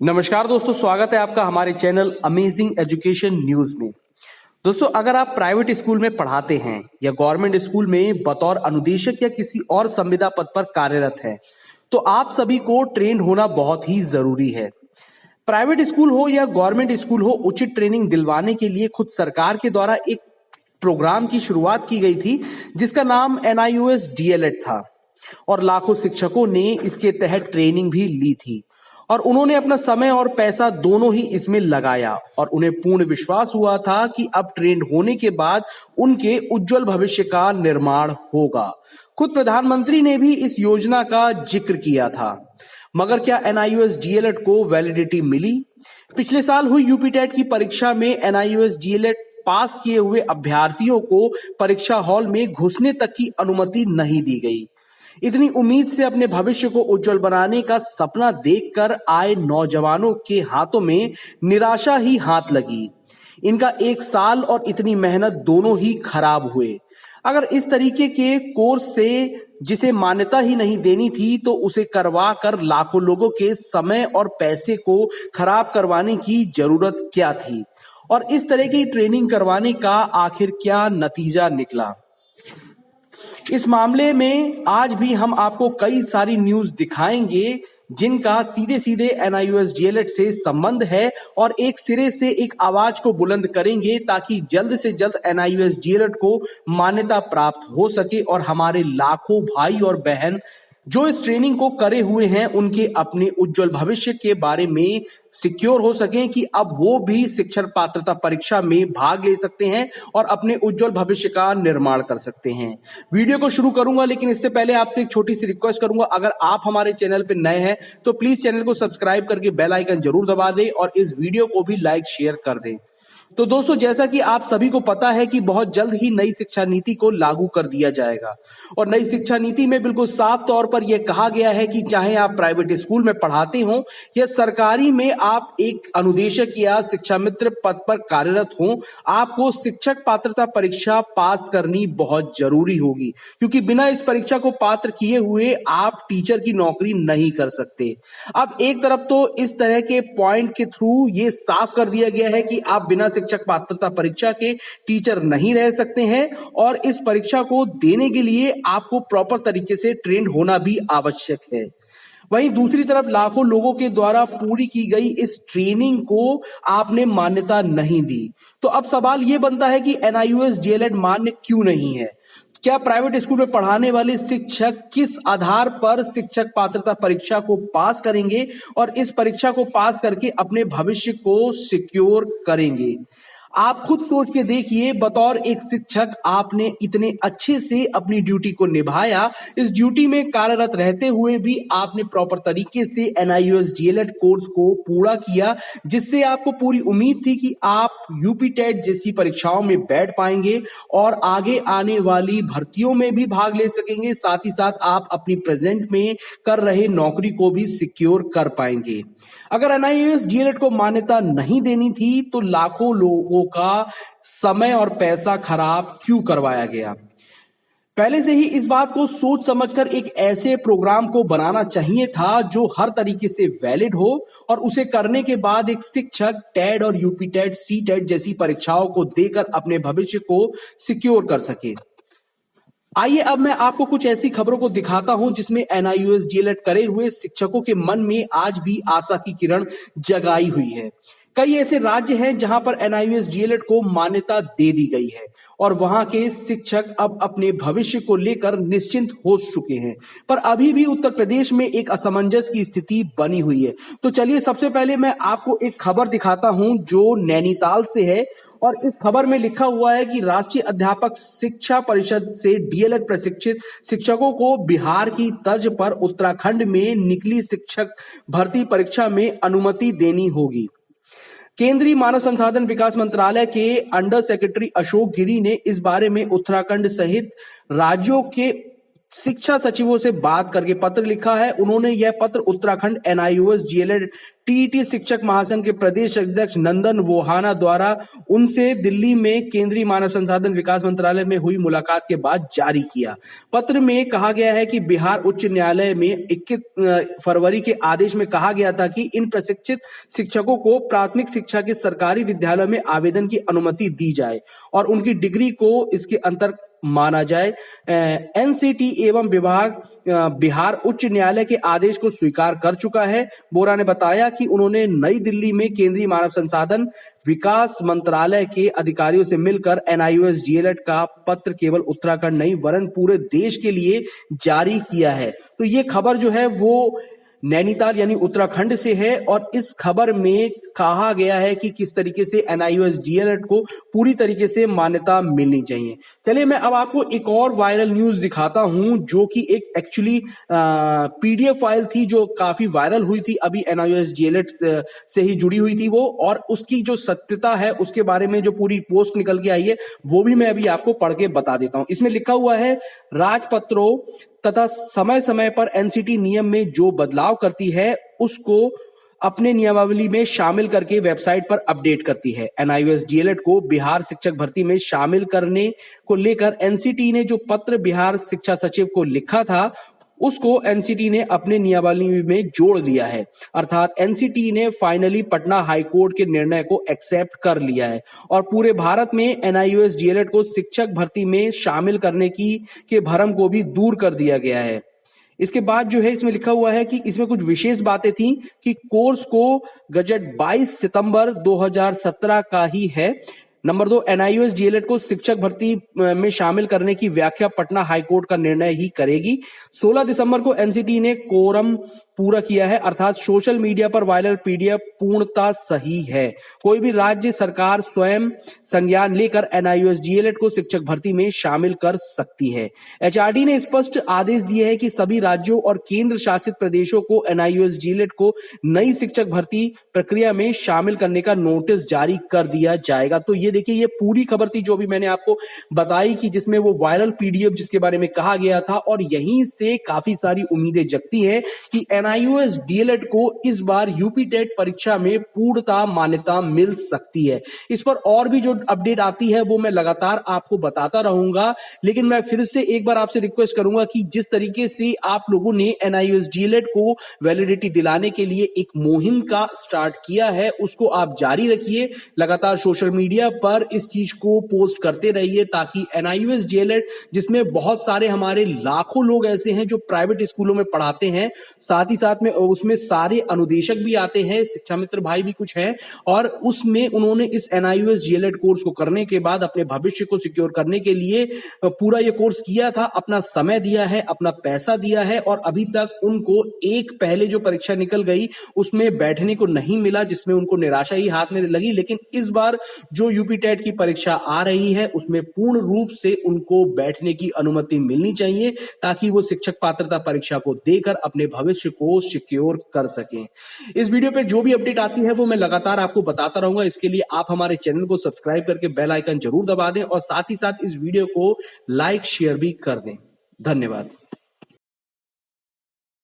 नमस्कार दोस्तों, स्वागत है आपका हमारे चैनल अमेजिंग एजुकेशन न्यूज में। दोस्तों, अगर आप प्राइवेट स्कूल में पढ़ाते हैं या गवर्नमेंट स्कूल में बतौर अनुदेशक या किसी और संविदा पद पर कार्यरत हैं, तो आप सभी को ट्रेंड होना बहुत ही जरूरी है। प्राइवेट स्कूल हो या गवर्नमेंट स्कूल हो, उचित ट्रेनिंग दिलवाने के लिए खुद सरकार के द्वारा एक प्रोग्राम की शुरुआत की गई थी जिसका नाम NIOS DLED था और लाखों शिक्षकों ने इसके तहत ट्रेनिंग भी ली थी और उन्होंने अपना समय और पैसा दोनों ही इसमें लगाया और उन्हें पूर्ण विश्वास हुआ था कि अब ट्रेंड होने के बाद उनके उज्जवल भविष्य का निर्माण होगा। खुद प्रधानमंत्री ने भी इस योजना का जिक्र किया था। मगर क्या NIOS DLED को वैलिडिटी मिली? पिछले साल हुई यूपी टेट की परीक्षा में NIOS DLED पास किए हुए अभ्यर्थियों को परीक्षा हॉल में घुसने तक की अनुमति नहीं दी गई। इतनी उम्मीद से अपने भविष्य को उज्जवल बनाने का सपना देखकर आए नौजवानों के हाथों में निराशा ही हाथ लगी। इनका एक साल और इतनी मेहनत दोनों ही खराब हुए। अगर इस तरीके के कोर्स से जिसे मान्यता ही नहीं देनी थी तो उसे करवा कर लाखों लोगों के समय और पैसे को खराब करवाने की जरूरत क्या थी? और इस तरह की ट्रेनिंग करवाने का आखिर क्या नतीजा निकला? इस मामले में आज भी हम आपको कई सारी न्यूज दिखाएंगे जिनका सीधे सीधे NIOS DLED से संबंध है और एक सिरे से एक आवाज को बुलंद करेंगे ताकि जल्द से जल्द NIOS DLED को मान्यता प्राप्त हो सके और हमारे लाखों भाई और बहन जो इस ट्रेनिंग को करे हुए हैं उनके अपने उज्जवल भविष्य के बारे में सिक्योर हो सकें कि अब वो भी शिक्षण पात्रता परीक्षा में भाग ले सकते हैं और अपने उज्जवल भविष्य का निर्माण कर सकते हैं। वीडियो को शुरू करूंगा, लेकिन इससे पहले आपसे एक छोटी सी रिक्वेस्ट करूंगा। अगर आप हमारे चैनल पर नए हैं तो प्लीज चैनल को सब्सक्राइब करके बेल आइकन जरूर दबा दें और इस वीडियो को भी लाइक शेयर कर दें। तो दोस्तों, जैसा कि आप सभी को पता है कि बहुत जल्द ही नई शिक्षा नीति को लागू कर दिया जाएगा और नई शिक्षा नीति में बिल्कुल साफ तौर पर यह कहा गया है कि चाहे आप प्राइवेट स्कूल में पढ़ाते हो या सरकारी में आप एक अनुदेशक या शिक्षा मित्र पद पर कार्यरत हो, आपको शिक्षक पात्रता परीक्षा पास करनी बहुत जरूरी होगी, क्योंकि बिना इस परीक्षा को पात्र किए हुए आप टीचर की नौकरी नहीं कर सकते। अब एक तरफ तो इस तरह के पॉइंट के थ्रू ये साफ कर दिया गया है कि आप बिना शिक्षक पात्रता परीक्षा के टीचर नहीं रह सकते हैं और इस परीक्षा को देने के लिए आपको प्रॉपर तरीके से ट्रेंड होना भी आवश्यक है। वहीं दूसरी तरफ लाखों लोगों के द्वारा पूरी की गई इस ट्रेनिंग को आपने मान्यता नहीं दी। तो अब सवाल यह बनता है कि NIOS DLED मान्य क्यों नहीं है? क्या प्राइवेट स्कूल में पढ़ाने वाले शिक्षक किस आधार पर शिक्षक पात्रता परीक्षा को पास करेंगे और इस परीक्षा को पास करके अपने भविष्य को सिक्योर करेंगे? आप खुद सोच के देखिए, बतौर एक शिक्षक आपने इतने अच्छे से अपनी ड्यूटी को निभाया। इस ड्यूटी में कार्यरत रहते हुए भी आपने प्रॉपर तरीके से NIOS DLED कोर्स को पूरा किया, जिससे आपको पूरी उम्मीद थी कि आप यूपी टेट जैसी परीक्षाओं में बैठ पाएंगे और आगे आने वाली भर्तियों में भी भाग ले सकेंगे। साथ ही साथ आप अपनी प्रेजेंट में कर रहे नौकरी को भी सिक्योर कर पाएंगे। अगर NIOS DLED को मान्यता नहीं देनी थी तो लाखों लोगों का समय और पैसा खराब क्यों करवाया गया? पहले से ही इस बात को सोच समझकर एक ऐसे प्रोग्राम को बनाना चाहिए था जो हर तरीके से वैलिड हो और उसे करने के बाद एक शिक्षक टेट और यूपी टेट सी टेट जैसी परीक्षाओं को देकर अपने भविष्य को सिक्योर कर सके। आइए अब मैं आपको कुछ ऐसी खबरों को दिखाता हूं जिसमें NIOS DLED करे हुए शिक्षकों के मन में आज भी आशा की किरण जगाई हुई है। कई ऐसे राज्य हैं जहां पर NIOS DLED को मान्यता दे दी गई है और वहां के शिक्षक अब अपने भविष्य को लेकर निश्चिंत हो चुके हैं, पर अभी भी उत्तर प्रदेश में एक असमंजस की स्थिति बनी हुई है। तो चलिए सबसे पहले मैं आपको एक खबर दिखाता हूं जो नैनीताल से है और इस खबर में लिखा हुआ है कि राष्ट्रीय अध्यापक शिक्षा परिषद से DLED प्रशिक्षित शिक्षकों को बिहार की तर्ज पर उत्तराखंड में निकली शिक्षक भर्ती परीक्षा में अनुमति देनी होगी। केंद्रीय मानव संसाधन विकास मंत्रालय के अंडर सेक्रेटरी अशोक गिरी ने इस बारे में उत्तराखंड सहित राज्यों के शिक्षा सचिवों से बात करके पत्र लिखा है। उन्होंने यह पत्र उत्तराखंड NIOS GLED TET शिक्षक महासंघ के प्रदेश अध्यक्ष नंदन वोहाना द्वारा उनसे दिल्ली में केंद्रीय मानव संसाधन विकास मंत्रालय में हुई मुलाकात के बाद जारी किया। पत्र में कहा गया है कि बिहार उच्च न्यायालय में 21 फरवरी के आदेश में कहा गया था कि इन प्रशिक्षित शिक्षकों को प्राथमिक शिक्षा के सरकारी विद्यालय में आवेदन की अनुमति दी जाए और उनकी डिग्री को इसके अंतर्गत माना जाए। NCT एवं विभाग बिहार उच्च न्यायालय के आदेश को स्वीकार कर चुका है। बोरा ने बताया कि उन्होंने नई दिल्ली में केंद्रीय मानव संसाधन विकास मंत्रालय के अधिकारियों से मिलकर NIOS GLED का पत्र केवल उत्तराखंड नहीं वरन पूरे देश के लिए जारी किया है। तो ये खबर जो है वो नैनीताल यानी उत्तराखंड से है और इस खबर में कहा गया है कि किस तरीके से NIOS GLED को पूरी तरीके से मान्यता मिलनी चाहिए। चलिए मैं अब आपको एक और वायरल न्यूज दिखाता हूं जो कि एक एक्चुअली PDF फाइल थी जो काफी वायरल हुई थी, अभी NIOS GLED से ही जुड़ी हुई थी वो, और उसकी जो सत्यता है उसके बारे में जो पूरी पोस्ट निकल के आई है वो भी मैं अभी आपको पढ़ के बता देता हूं। इसमें लिखा हुआ है, राजपत्रों तथा समय समय पर NCT नियम में जो बदलाव करती है उसको अपने नियमावली में शामिल करके वेबसाइट पर अपडेट करती है। NIOS GLED को बिहार शिक्षक भर्ती में शामिल करने को लेकर NCT ने जो पत्र बिहार शिक्षा सचिव को लिखा था उसको NCT ने अपने नियमावली में जोड़ लिया है। अर्थात NCT ने फाइनली पटना हाई कोर्ट के निर्णय को एक्सेप्ट कर लिया है और पूरे भारत में NIOS GLED को शिक्षक भर्ती में शामिल करने के भ्रम को भी दूर कर दिया गया है। इसके बाद जो है इसमें लिखा हुआ है कि इसमें कुछ विशेष बातें थी कि कोर्स को गजट 22 सितंबर 2017 का ही है। नंबर 2, NIOS GLED को शिक्षक भर्ती में शामिल करने की व्याख्या पटना हाईकोर्ट का निर्णय ही करेगी। 16 दिसंबर को NCT ने कोरम पूरा किया है, अर्थात सोशल मीडिया पर वायरल PDF पूर्णता सही है। कोई भी राज्य सरकार स्वयं संज्ञान लेकर NIOS GLED को शिक्षक भर्ती में शामिल कर सकती है। HRD ने स्पष्ट आदेश दिए हैं कि सभी राज्यों और केंद्र शासित प्रदेशों को NIOS GLED को नई शिक्षक भर्ती प्रक्रिया में शामिल करने का नोटिस जारी कर दिया जाएगा। तो ये देखिए, ये पूरी खबर थी जो भी मैंने आपको बताई कि जिसमें वो वायरल PDF जिसके बारे में कहा गया था, और यहीं से काफी सारी उम्मीदें जगती हैं कि NIOS GLED को इस बार यूपी टेट परीक्षा में पूर्णता मान्यता मिल सकती है। इस पर और भी जो अपडेट आती है वो मैं लगातार आपको बताता रहूंगा, लेकिन मैं फिर से एक बार आपसे रिक्वेस्ट करूंगा कि जिस तरीके से आप लोगों ने NIOS GLED को वैलिडिटी दिलाने के लिए एक मुहिम का स्टार्ट किया है उसको आप जारी रखिए। लगातार सोशल मीडिया पर इस चीज को पोस्ट करते रहिए ताकि NIOS GLED, जिसमें बहुत सारे हमारे लाखों लोग ऐसे हैं जो प्राइवेट स्कूलों में पढ़ाते हैं, साथ ही साथ में उसमें सारे अनुदेशक भी आते हैं, शिक्षा मित्र भाई भी कुछ हैं, और उसमें उन्होंने इस NIOS GLED कोर्स को करने के बाद अपने भविष्य को सिक्योर करने के लिए पूरा ये कोर्स किया था, अपना समय दिया है, अपना पैसा दिया है, और अभी तक उनको एक पहले जो परीक्षा निकल गई उसमें बैठने को नहीं मिला, जिसमें उनको निराशा ही हाथ में लगी। लेकिन इस बार जो यूपी टेट की परीक्षा आ रही है उसमें पूर्ण रूप से उनको बैठने की अनुमति मिलनी चाहिए ताकि वो शिक्षक पात्रता परीक्षा को देकर अपने भविष्य को सिक्योर कर सकें। इस वीडियो पे जो भी अपडेट आती है वो मैं लगातार आपको बताता रहूंगा। इसके लिए आप हमारे चैनल को सब्सक्राइब करके बेल आइकन जरूर दबा दें और साथ ही साथ इस वीडियो को लाइक शेयर भी कर दें। धन्यवाद।